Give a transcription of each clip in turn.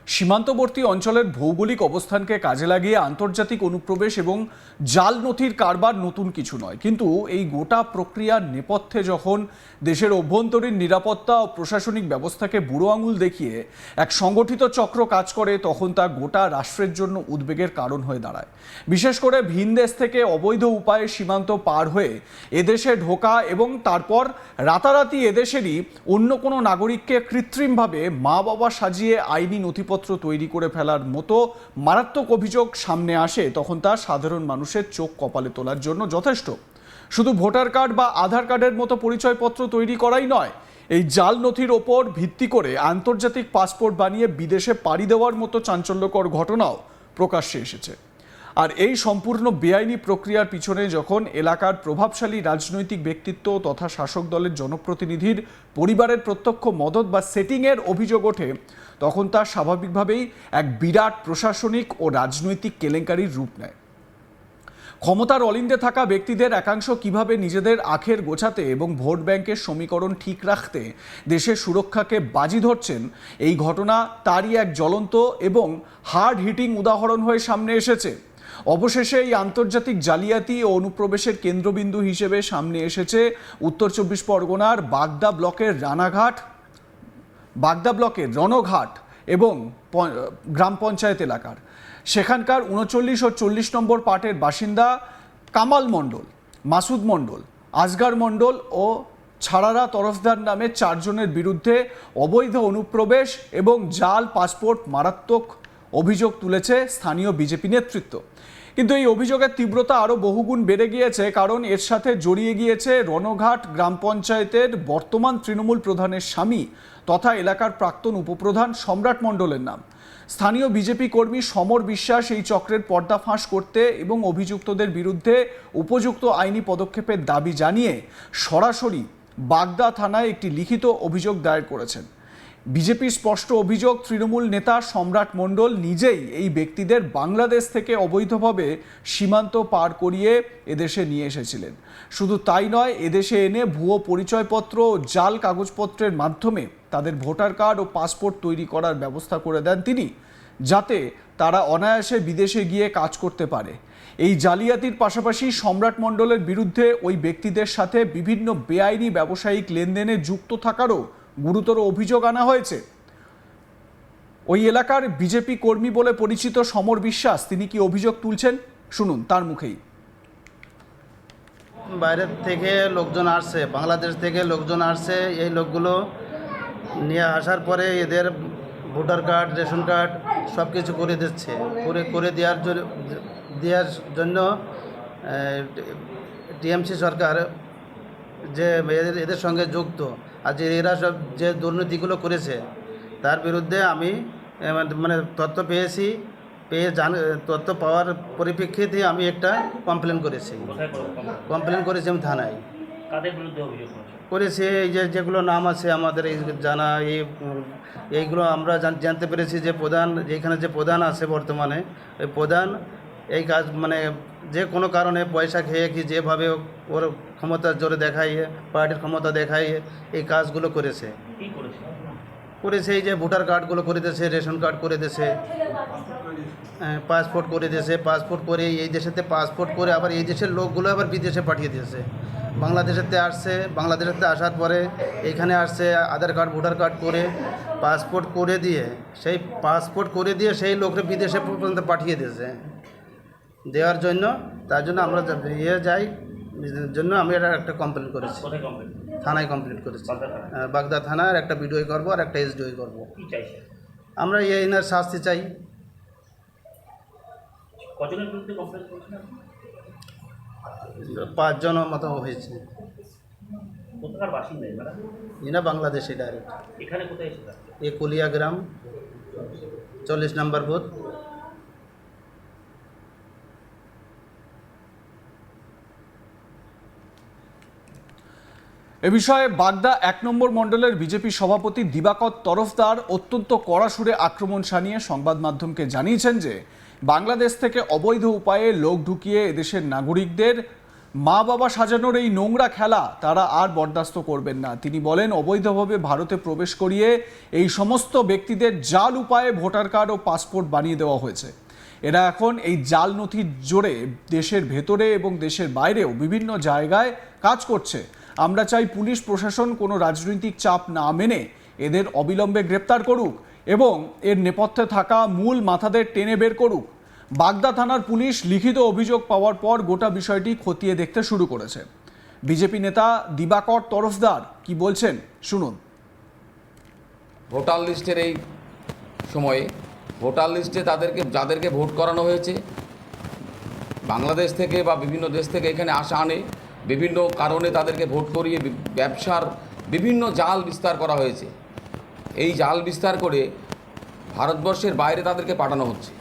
সীমান্তবর্তী অঞ্চলের ভৌগোলিক অবস্থানকে কাজে লাগিয়ে আন্তর্জাতিক অনুপ্রবেশ এবং জাল নথির কারবার নতুন কিছু নয়, কিন্তু এই গোটা প্রক্রিয়ার নেপথ্যে যখন দেশের অভ্যন্তরীণ নিরাপত্তা ও প্রশাসনিক ব্যবস্থাকে বুড়ো আঙুল দেখিয়ে এক সংগঠিত চক্র কাজ করে, তখন তা গোটা রাষ্ট্রের জন্য উদ্বেগের কারণ হয়ে দাঁড়ায়। বিশেষ করে ভিন দেশ থেকে অবৈধ উপায়ে সীমান্ত পার হয়ে এদেশে ঢোকা এবং তারপর রাতারাতি এদেশেরই অন্য কোনো নাগরিককে কৃত্রিমভাবে মা বাবা সাজিয়ে আইনি নথিপত্র তৈরি করে ফেলার মতো মারাত্মক অভিযোগ সামনে আসে, তখন তা সাধারণ মানুষের চোখ কপালে তোলার জন্য যথেষ্ট। শুধু ভোটার কার্ড বা আধার কার্ডের মতো পরিচয়পত্র তৈরি করাই নয়, এই জাল নথির ওপর ভিত্তি করে আন্তর্জাতিক পাসপোর্ট বানিয়ে বিদেশে পাড়ি দেওয়ার মতো চাঞ্চল্যকর ঘটনাও প্রকাশ্যে এসেছে। আর এই সম্পূর্ণ বেআইনি প্রক্রিয়ার পিছনে যখন এলাকার প্রভাবশালী রাজনৈতিক ব্যক্তিত্ব তথা শাসক দলের জনপ্রতিনিধির পরিবারের প্রত্যক্ষ মদত বা সেটিংয়ের অভিযোগ ওঠে, তখন তা স্বাভাবিকভাবেই এক বিরাট প্রশাসনিক ও রাজনৈতিক কেলেঙ্কারির রূপ নেয়। ক্ষমতার অলিন্দে থাকা ব্যক্তিদের একাংশ কিভাবে নিজেদের আখের গোছাতে এবং ভোট ব্যাংকের সমীকরণ ঠিক রাখতে দেশের সুরক্ষাকে বাজি ধরছেন, এই ঘটনা তারই এক জ্বলন্ত এবং হার্ড হিটিং উদাহরণ হয়ে সামনে এসেছে। অবশেষে এই আন্তর্জাতিক জালিয়াতি ও অনুপ্রবেশের কেন্দ্রবিন্দু হিসেবে সামনে এসেছে উত্তর চব্বিশ পরগনার বাগদা ব্লকের রণঘাট এবং গ্রাম পঞ্চায়েত এলাকার সেখানকার 39 ও 40 নম্বর পার্টের বাসিন্দা কামাল মণ্ডল, মাসুদ মণ্ডল, আসগার মণ্ডল ও ছাড়ারা তরফদার নামে 4 জনের বিরুদ্ধে অবৈধ অনুপ্রবেশ এবং জাল পাসপোর্ট মারাত্মক অভিযোগ তুলেছে স্থানীয় বিজেপি নেতৃত্ব। কিন্তু এই অভিযোগের তীব্রতা আরও বহুগুণ বেড়ে গিয়েছে, কারণ এর সাথে জড়িয়ে গিয়েছে রণঘাট গ্রাম পঞ্চায়েতের বর্তমান তৃণমূল প্রধানের স্বামী তথা এলাকার প্রাক্তন উপপ্রধান সম্রাট মণ্ডলের নাম। স্থানীয় বিজেপি কর্মী সমর বিশ্বাস এই চক্রের পর্দাফাঁস করতে এবং অভিযুক্তদের বিরুদ্ধে উপযুক্ত আইনি পদক্ষেপের দাবি জানিয়ে সরাসরি বাগদা থানায় একটি লিখিত অভিযোগ দায়ের করেছেন। বিজেপির স্পষ্ট অভিযোগ, তৃণমূল নেতা সম্রাট মণ্ডল নিজেই এই ব্যক্তিদের বাংলাদেশ থেকে অবৈধভাবে সীমান্ত পার করিয়ে এদেশে নিয়ে এসেছিলেন। শুধু তাই নয়, এদেশে এনে ভুয়ো পরিচয়পত্র ও জাল কাগজপত্রের মাধ্যমে তাদের ভোটার কার্ড ও পাসপোর্ট তৈরি করার ব্যবস্থা করে দেন তিনি, যাতে তারা অনায়াসে বিদেশে গিয়ে কাজ করতে পারে। এই জালিয়াতির পাশাপাশি সম্রাট মণ্ডলের বিরুদ্ধে ওই ব্যক্তিদের সাথে বিভিন্ন বেআইনি ব্যবসায়িক লেনদেনে যুক্ত থাকারও গুরুতর অভিযোগ আনা হয়েছে। ওই এলাকার বিজেপি কর্মী বলে পরিচিত সমর বিশ্বাস, তিনি কি অভিযোগ তুলছেন শুনুন তার মুখেই। বাইরের থেকে লোকজন আসছে, বাংলাদেশ থেকে লোকজন আসছে। এই লোকগুলো নিয়ে আসার পরে এদের ভোটার কার্ড, রেশন কার্ড সব কিছু করে দিচ্ছে। করে দেওয়ার জন্য টিএমসি সরকার যে এদের সঙ্গে যুক্ত, আর যে এরা সব যে দুর্নীতিগুলো করেছে তার বিরুদ্ধে আমি তথ্য পেয়েছি। তথ্য পাওয়ার পরিপ্রেক্ষিতে আমি একটা কমপ্লেন করেছি আমি থানায়। করেছি এই যেগুলো নাম আছে আমাদের এই জানা, এইগুলো আমরা জানতে পেরেছি যে যেখানে যে প্রধান আছে বর্তমানে, ওই প্রধান এই কাজ যে কোনো কারণে পয়সা খেয়ে কি যেভাবে ওর ক্ষমতার জোরে দেখাইয়ে, পার্টির ক্ষমতা দেখাইয়ে এই কাজগুলো করেছে। এই যে ভোটার কার্ডগুলো করে দিয়েছে, রেশন কার্ড করে দিয়েছে, পাসপোর্ট করে দিয়েছে। পাসপোর্ট করে এই দেশেতে পাসপোর্ট করে আবার এই দেশের লোকগুলো আবার বিদেশে পাঠিয়ে দিয়েছে। বাংলাদেশেতে আসছে, বাংলাদেশেতে আসার পরে এইখানে আসছে আধার কার্ড, ভোটার কার্ড করে পাসপোর্ট করে দিয়ে সেই লোককে বিদেশে পর্যন্ত পাঠিয়ে দিয়েছে। দেওয়ার জন্য তার জন্য আমরা যাই জন্য আমি একটা কমপ্লেন করেছি, থানায় কমপ্লেন করেছি। বাগদা থানার একটা বিডিও করবো আর একটা এসডিও করবো। আমরা এনার শাস্তি চাই। 5 জনের মতো হয়েছে। এরা বাংলাদেশি ডাইরেক্ট। এ কুলিয়া গ্রাম 40 নম্বর বুথ। এ বিষয়ে বাগদা 1 নম্বর মণ্ডলের বিজেপি সভাপতি দিবাকর তরফদার অত্যন্ত কড়া সুরে আক্রমণ শানিয়ে সংবাদ মাধ্যমকে জানিয়েছেন যে বাংলাদেশ থেকে অবৈধ উপায়ে লোক ঢুকিয়ে এদেশের নাগরিকদের মা বাবা সাজানোর এই নোংরা খেলা তারা আর বরদাস্ত করবেন না। তিনি বলেন, অবৈধভাবে ভারতে প্রবেশ করিয়ে এই সমস্ত ব্যক্তিদের জাল উপায়ে ভোটার কার্ড ও পাসপোর্ট বানিয়ে দেওয়া হয়েছে। এরা এখন এই জাল নথির জোরে দেশের ভেতরে এবং দেশের বাইরেও বিভিন্ন জায়গায় কাজ করছে। আমরা চাই পুলিশ প্রশাসন কোনো রাজনৈতিক চাপ না মেনে এদের অবিলম্বে গ্রেপ্তার করুক এবং এর নেপথ্যে থাকা মূল মাথাদের টেনে বের করুক। বাগদা থানার পুলিশ লিখিত অভিযোগ পাওয়ার পর গোটা বিষয়টি খতিয়ে দেখতে শুরু করেছে। বিজেপি নেতা দিবাকর তরফদার কি বলছেন শুনুন। ভোটার লিস্টের এই সময়ে ভোটার লিস্টে যাদেরকে ভোট করানো হয়েছে বাংলাদেশ থেকে বা বিভিন্ন দেশ থেকে এখানে আনে বিভিন্ন কারণে তাদেরকে ভোট করিয়ে ব্যবসার বিভিন্ন জাল বিস্তার করা হয়েছে। এই জাল বিস্তার করে ভারতবর্ষের বাইরে তাদেরকে পাঠানো হচ্ছে।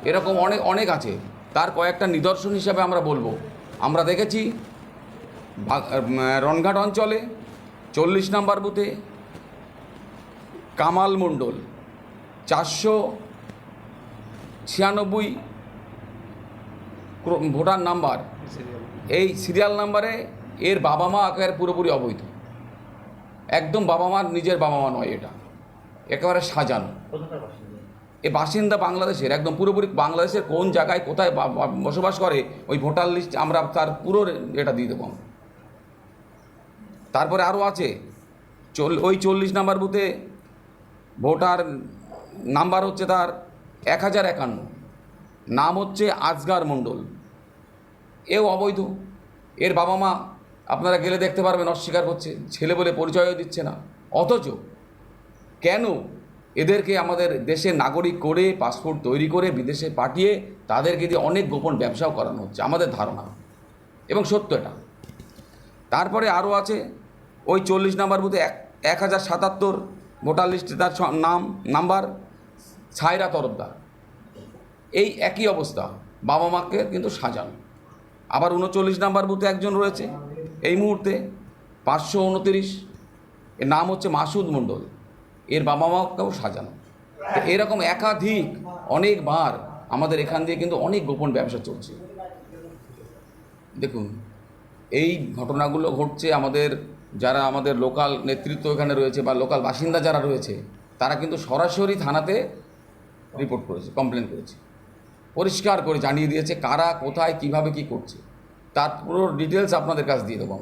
এরকম অনেক আছে। তার কয়েকটা নিদর্শন হিসাবে আমরা বলবো, আমরা দেখেছি রনঘাট অঞ্চলে 40 নম্বর বুথে কামাল মণ্ডল 496 ভোটার নাম্বার, এই সিরিয়াল নাম্বারে এর বাবা মা একেবারে পুরোপুরি অবৈধ, একদম বাবা মার নিজের বাবা মা নয়, এটা একেবারে সাজানো। এ বাসিন্দা বাংলাদেশের, একদম পুরোপুরি বাংলাদেশের কোন জায়গায় কোথায় বসবাস করে ওই ভোটার লিস্ট আমরা তার পুরো এটা দিয়ে দেবো। তারপরে আরও আছে ওই 40 নম্বর বুথে ভোটার নাম্বার হচ্ছে তার 1051, নাম হচ্ছে আজগার মণ্ডল, এও অবৈধ। এর বাবা মা আপনারা গেলে দেখতে পারবেন অস্বীকার করছে, ছেলে বলে পরিচয়ও দিচ্ছে না। অথচ কেন এদেরকে আমাদের দেশের নাগরিক করে পাসপোর্ট তৈরি করে বিদেশে পাঠিয়ে তাদেরকে দিয়ে অনেক গোপন ব্যবসাও করানো হচ্ছে আমাদের ধারণা, এবং সত্য এটা। তারপরে আরও আছে ওই 40 নম্বর বুথে 1077 ভোটার লিস্টে তার নাম্বার ছায়রা তরফদার, এই একই অবস্থা, বাবা মাকে কিন্তু সাজানো। আবার 39 নম্বর বুথে একজন রয়েছে এই মুহূর্তে 529, এর নাম হচ্ছে মাসুদ মণ্ডল, এর বাবা মাকেও সাজানো। তো এরকম একাধিক অনেকবার আমাদের এখান দিয়ে কিন্তু অনেক গোপন ব্যবসা চলছে। দেখুন, এই ঘটনাগুলো ঘটছে যারা আমাদের লোকাল নেতৃত্ব এখানে রয়েছে বা লোকাল বাসিন্দা যারা রয়েছে তারা কিন্তু সরাসরি থানাতে রিপোর্ট করেছে, কমপ্লেন করেছে, পরিষ্কার করে জানিয়ে দিয়েছে কারা কোথায় কিভাবে কি করছে। তার পুরো ডিটেলস আপনাদের কাছে দিয়ে দেবো।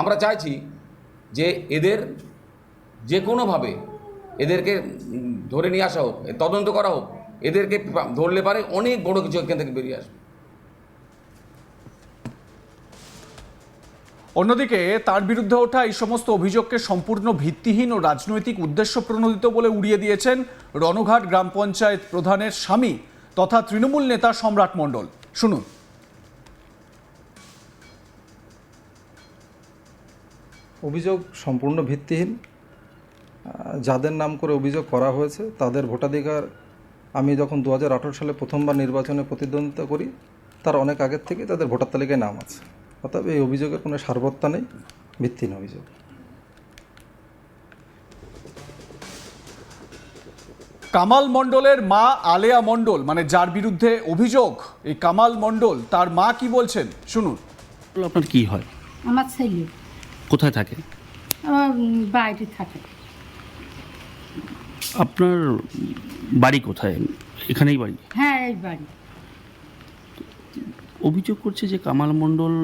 আমরা চাইছি যে এদের যে কোনোভাবে এদেরকে ধরে নিয়ে আসা হোক, তদন্ত করা হোক, এদেরকে ধরলে পারে অনেক বড় কিছু এখান থেকে বেরিয়ে আসবে। অন্যদিকে তার বিরুদ্ধে ওঠা এই সমস্ত অভিযোগকে সম্পূর্ণ ভিত্তিহীন ও রাজনৈতিক উদ্দেশ্য প্রণোদিত বলে উড়িয়ে দিয়েছেন রণঘাট গ্রাম পঞ্চায়েত প্রধানের স্বামী তথা তৃণমূল নেতা সম্রাট মণ্ডল। শুনুন। অভিযোগ সম্পূর্ণ ভিত্তিহীন। যাদের নাম করে অভিযোগ করা হয়েছে তাদের ভোটাধিকার, আমি যখন 2018 সালে প্রথমবার নির্বাচনে প্রতিদ্বন্দ্বিতা করি তার অনেক আগের থেকে তাদের ভোটার তালিকায় নাম আছে। অর্থাৎ এই অভিযোগের কোনো সারবত্তা নেই, ভিত্তিহীন অভিযোগ। কামাল মণ্ডলের মা আলেয়া মণ্ডল, মানে যার বিরুদ্ধে অভিযোগ, এই কামাল মণ্ডল, তার মা কি বলছেন শুনুন। আপনার কি হয়? আমার ছেলে কোথায় থাকে? আমার বাইরে থাকে। আপনার বাড়ি কোথায়? এখানেই বাড়ি? হ্যাঁ, এই বাড়ি। অভিযোগ করছে যে কামাল মণ্ডল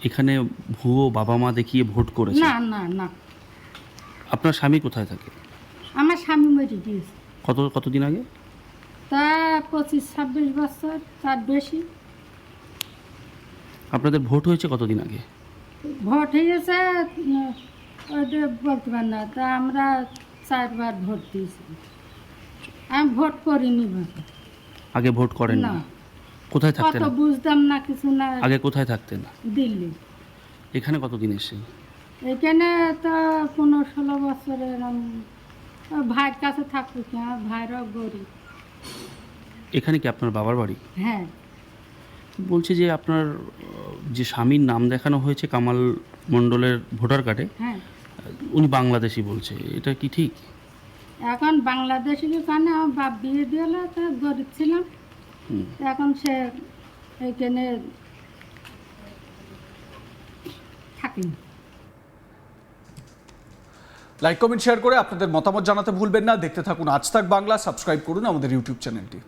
এখানে ভুয়ো বাবা মা দেখিয়ে ভোট করেছে। না না না, আপনার স্বামী কোথায় থাকে? আমার স্বামী মরে গিয়েছে। কতদিন আগে? তা 25-26 বছর, তার বেশি। আপনাদের ভোট হয়েছে কতদিন আগে? ভোট হয়েছে ওইটা বলতে পার না। তা আমরা 4বার ভোট দিয়েছি। আমি ভোট করিনি। আগে ভোট করেন না। না? কোথায় কত থাকতেন? বুঝতাম না কিছু না। আগে কোথায় থাকতেন? দিল্লি। এখানে কতদিন এসে? এখানে তো 15-16 বছর এরকম। ভাইয়ের কাছে থাকতো কি, আমার ভাইরাও গরিব। এখানে কি আপনার বাবার বাড়ি? হ্যাঁ। বলছে যে আপনার যে স্বামীর নাম দেখানো হয়েছে কামাল মণ্ডলের ভোটার কার্ডে, হ্যাঁ, উনি বাংলাদেশি বলছে, এটা কি ঠিক? এখন বাংলাদেশের কারণে আমার বাপ বিয়ে দিল, তো গরিব ছিলাম। এখন সে এখানে থাকি। লাইক কমেন্ট শেয়ার করে আপনাদের মতামত জানাতে ভুলবেন না। দেখতে থাকুন আজ তাক বাংলা, সাবস্ক্রাইব করুন আমাদের ইউটিউব চ্যানেলটি।